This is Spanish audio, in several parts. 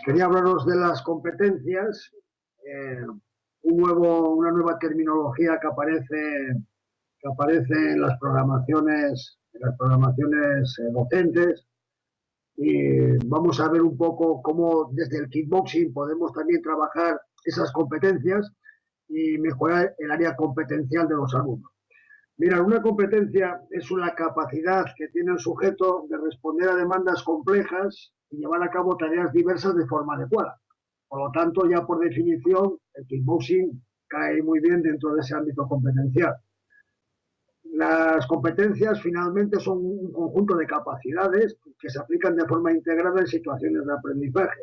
Quería hablaros de las competencias, una nueva terminología que aparece en las programaciones, docentes, y vamos a ver un poco cómo desde el kickboxing podemos también trabajar esas competencias y mejorar el área competencial de los alumnos. Mira, una competencia es una capacidad que tiene el sujeto de responder a demandas complejas y llevar a cabo tareas diversas de forma adecuada. Por lo tanto, ya por definición, el kickboxing cae muy bien dentro de ese ámbito competencial. Las competencias finalmente son un conjunto de capacidades que se aplican de forma integrada en situaciones de aprendizaje.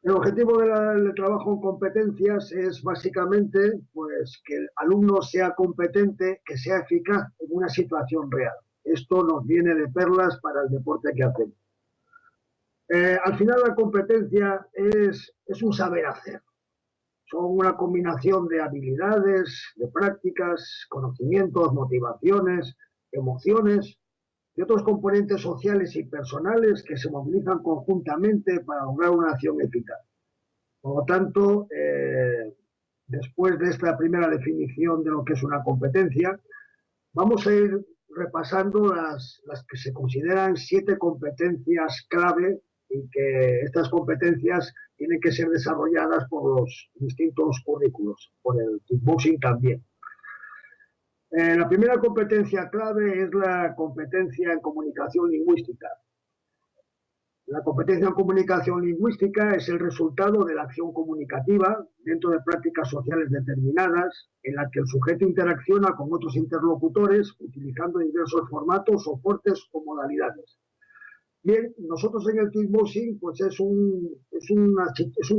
El objetivo del trabajo en competencias es básicamente pues, que el alumno sea competente, que sea eficaz en una situación real. Esto nos viene de perlas para el deporte que hacemos. Al final la competencia es un saber hacer. Son una combinación de habilidades, de prácticas, conocimientos, motivaciones, emociones y otros componentes sociales y personales que se movilizan conjuntamente para lograr una acción eficaz. Por lo tanto, después de esta primera definición de lo que es una competencia, vamos a ir repasando las que se consideran 7 competencias clave y que estas competencias tienen que ser desarrolladas por los distintos currículos, por el kickboxing también. La primera competencia clave es la competencia en comunicación lingüística. La competencia en comunicación lingüística es el resultado de la acción comunicativa dentro de prácticas sociales determinadas en la que el sujeto interacciona con otros interlocutores utilizando diversos formatos, soportes o modalidades. Bien, nosotros en el kickboxing pues es un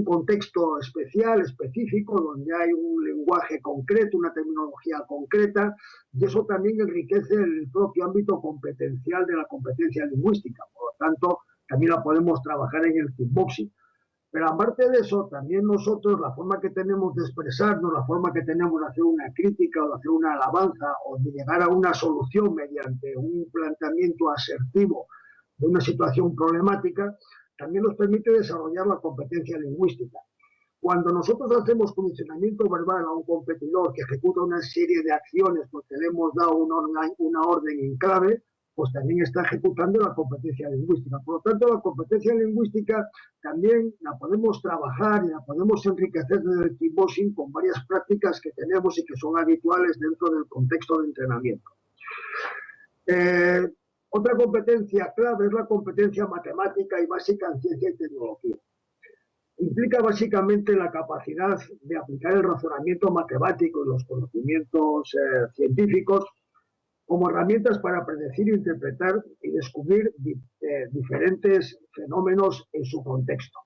contexto especial, específico, donde hay un lenguaje concreto, una terminología concreta, y eso también enriquece el propio ámbito competencial de la competencia lingüística. Por lo tanto, también la podemos trabajar en el kickboxing. Pero aparte de eso, también nosotros, la forma que tenemos de expresarnos, la forma que tenemos de hacer una crítica o de hacer una alabanza o de llegar a una solución mediante un planteamiento asertivo de una situación problemática, también nos permite desarrollar la competencia lingüística. Cuando nosotros hacemos condicionamiento verbal a un competidor que ejecuta una serie de acciones porque le hemos dado una orden en clave, pues también está ejecutando la competencia lingüística. Por lo tanto, la competencia lingüística también la podemos trabajar y la podemos enriquecer desde el kickboxing con varias prácticas que tenemos y que son habituales dentro del contexto de entrenamiento. Otra competencia clave es la competencia matemática y básica en ciencia y tecnología. Implica básicamente la capacidad de aplicar el razonamiento matemático y los conocimientos científicos como herramientas para predecir, interpretar y descubrir diferentes fenómenos en su contexto.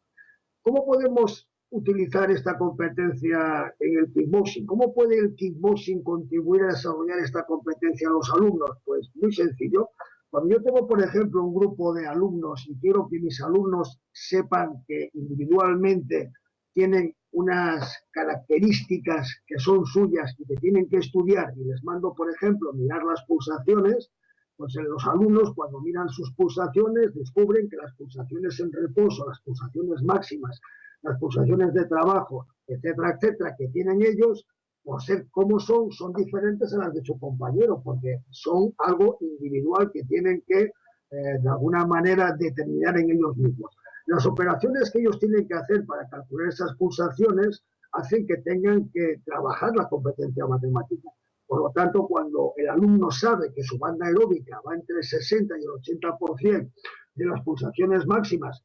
¿Cómo podemos utilizar esta competencia en el kickboxing? ¿Cómo puede el kickboxing contribuir a desarrollar esta competencia a los alumnos? Pues muy sencillo. Cuando yo tengo, por ejemplo, un grupo de alumnos y quiero que mis alumnos sepan que individualmente tienen unas características que son suyas y que tienen que estudiar y les mando, por ejemplo, mirar las pulsaciones, pues los alumnos cuando miran sus pulsaciones descubren que las pulsaciones en reposo, las pulsaciones máximas, las pulsaciones de trabajo, etcétera, etcétera, que tienen ellos, por ser como son diferentes a las de su compañero, porque son algo individual que tienen que, de alguna manera, determinar en ellos mismos. Las operaciones que ellos tienen que hacer para calcular esas pulsaciones hacen que tengan que trabajar la competencia matemática. Por lo tanto, cuando el alumno sabe que su banda aeróbica va entre el 60 y el 80% de las pulsaciones máximas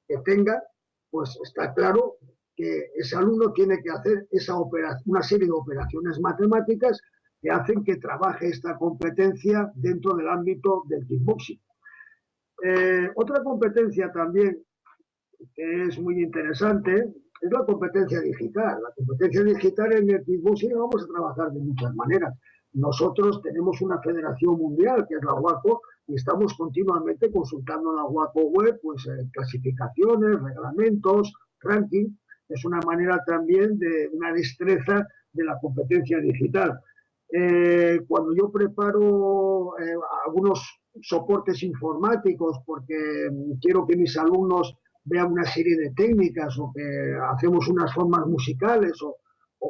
que tenga, pues está claro que ese alumno tiene que hacer una serie de operaciones matemáticas que hacen que trabaje esta competencia dentro del ámbito del kickboxing. Otra competencia también que es muy interesante es la competencia digital. La competencia digital en el kickboxing la vamos a trabajar de muchas maneras. Nosotros tenemos una federación mundial que es la WACO y estamos continuamente consultando en la WACO web pues, clasificaciones, reglamentos, ranking. Es una manera también de una destreza de la competencia digital. Cuando yo preparo algunos soportes informáticos porque quiero que mis alumnos vea una serie de técnicas o que hacemos unas formas musicales o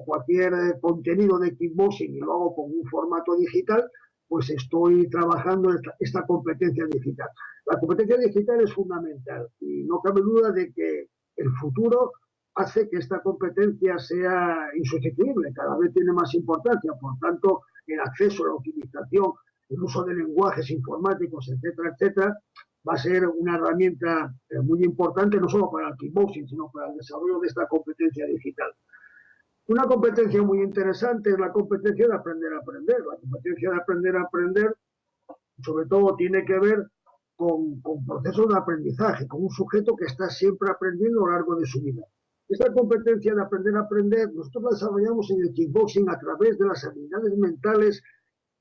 cualquier contenido de kickboxing y lo hago con un formato digital, pues estoy trabajando esta competencia digital. La competencia digital es fundamental y no cabe duda de que el futuro hace que esta competencia sea insustituible, cada vez tiene más importancia, por tanto, el acceso, la utilización, el uso de lenguajes informáticos, etcétera, etcétera, va a ser una herramienta muy importante no solo para el kickboxing, sino para el desarrollo de esta competencia digital. Una competencia muy interesante es la competencia de aprender a aprender. La competencia de aprender a aprender, sobre todo, tiene que ver con procesos de aprendizaje, con un sujeto que está siempre aprendiendo a lo largo de su vida. Esta competencia de aprender a aprender, nosotros la desarrollamos en el kickboxing a través de las habilidades mentales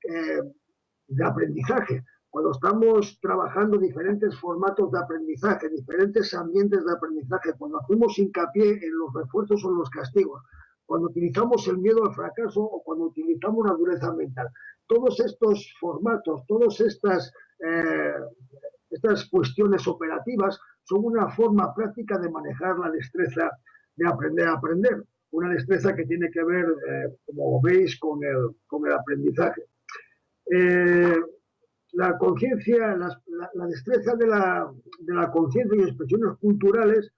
de aprendizaje. Cuando estamos trabajando diferentes formatos de aprendizaje, diferentes ambientes de aprendizaje, cuando hacemos hincapié en los refuerzos o en los castigos, cuando utilizamos el miedo al fracaso o cuando utilizamos la dureza mental. Todos estos formatos, todas estas cuestiones operativas son una forma práctica de manejar la destreza de aprender a aprender. Una destreza que tiene que ver, como veis, con el aprendizaje. La conciencia, la destreza de la conciencia y expresiones culturales,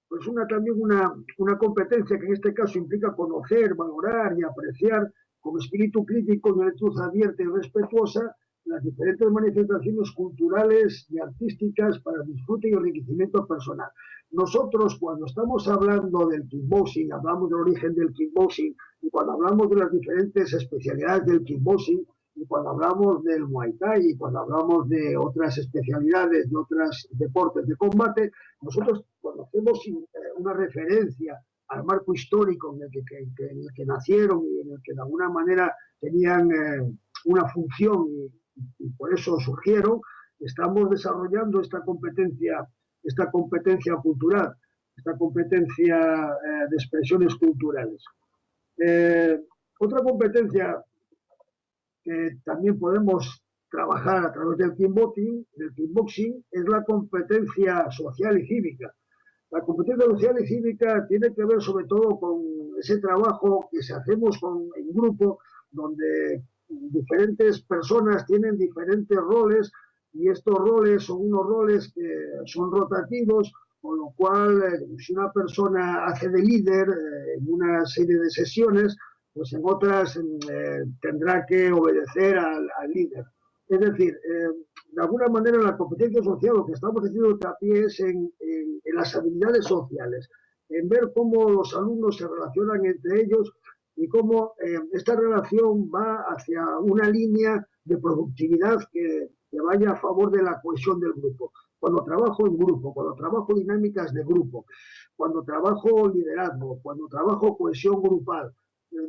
pues también una competencia que en este caso implica conocer, valorar y apreciar con espíritu crítico y una actitud abierta y respetuosa las diferentes manifestaciones culturales y artísticas para el disfrute y enriquecimiento personal. Nosotros, cuando estamos hablando del kickboxing, hablamos del origen del kickboxing, y cuando hablamos de las diferentes especialidades del kickboxing, y cuando hablamos del Muay Thai y cuando hablamos de otras especialidades, de otros deportes de combate, nosotros cuando hacemos una referencia al marco histórico en el que nacieron y en el que de alguna manera tenían una función y por eso surgieron, estamos desarrollando esta competencia cultural, esta competencia de expresiones culturales. Otra competencia que también podemos trabajar a través del kickboxing es la competencia social y cívica. La competencia social y cívica tiene que ver sobre todo con ese trabajo que hacemos en grupo, donde diferentes personas tienen diferentes roles y estos roles son unos roles que son rotativos, con lo cual si una persona hace de líder en una serie de sesiones, pues en otras tendrá que obedecer al líder. Es decir, de alguna manera en la competencia social lo que estamos haciendo hincapié es en las habilidades sociales, en ver cómo los alumnos se relacionan entre ellos y cómo esta relación va hacia una línea de productividad que vaya a favor de la cohesión del grupo. Cuando trabajo en grupo, cuando trabajo dinámicas de grupo, cuando trabajo liderazgo, cuando trabajo cohesión grupal,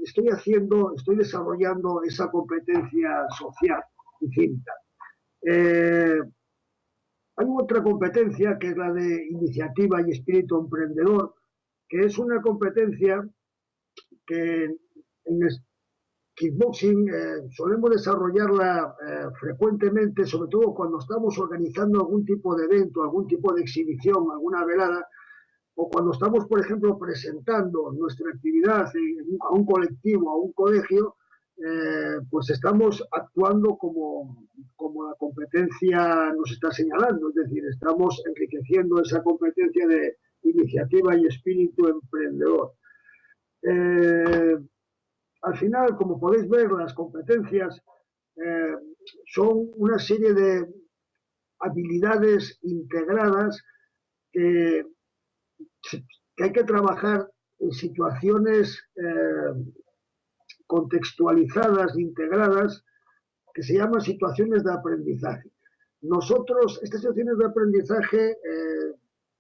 estoy desarrollando esa competencia social y cívica. Hay otra competencia que es la de iniciativa y espíritu emprendedor, que es una competencia que en el kickboxing solemos desarrollarla frecuentemente, sobre todo cuando estamos organizando algún tipo de evento, algún tipo de exhibición, alguna velada, o cuando estamos, por ejemplo, presentando nuestra actividad a un colectivo, a un colegio, pues estamos actuando como la competencia nos está señalando, es decir, estamos enriqueciendo esa competencia de iniciativa y espíritu emprendedor. Al final, como podéis ver, las competencias son una serie de habilidades integradas que hay que trabajar en situaciones contextualizadas, integradas, que se llaman situaciones de aprendizaje. Nosotros, estas situaciones de aprendizaje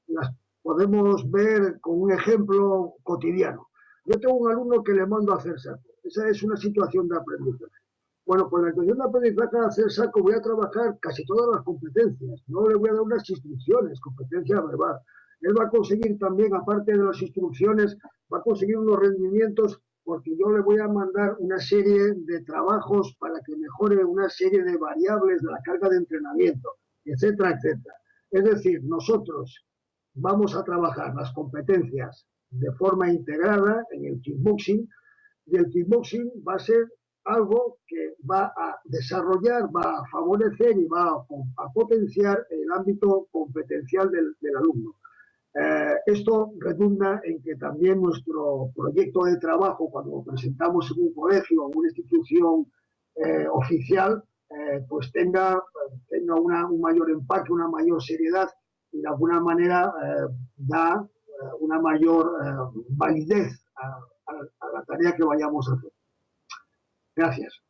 las podemos ver con un ejemplo cotidiano. Yo tengo un alumno que le mando a hacer saco. Esa es una situación de aprendizaje. Bueno, pues la situación de aprendizaje de hacer saco voy a trabajar casi todas las competencias. No le voy a dar unas instrucciones, competencia verbal. Él va a conseguir también, aparte de las instrucciones, va a conseguir unos rendimientos porque yo le voy a mandar una serie de trabajos para que mejore una serie de variables de la carga de entrenamiento, etcétera, etcétera. Es decir, nosotros vamos a trabajar las competencias de forma integrada en el kickboxing, y el kickboxing va a ser algo que va a desarrollar, va a favorecer y va a potenciar el ámbito competencial del alumno. Esto redunda en que también nuestro proyecto de trabajo, cuando lo presentamos en un colegio o una institución oficial, pues tenga un mayor empaque, una mayor seriedad y de alguna manera da una mayor validez a la tarea que vayamos a hacer. Gracias.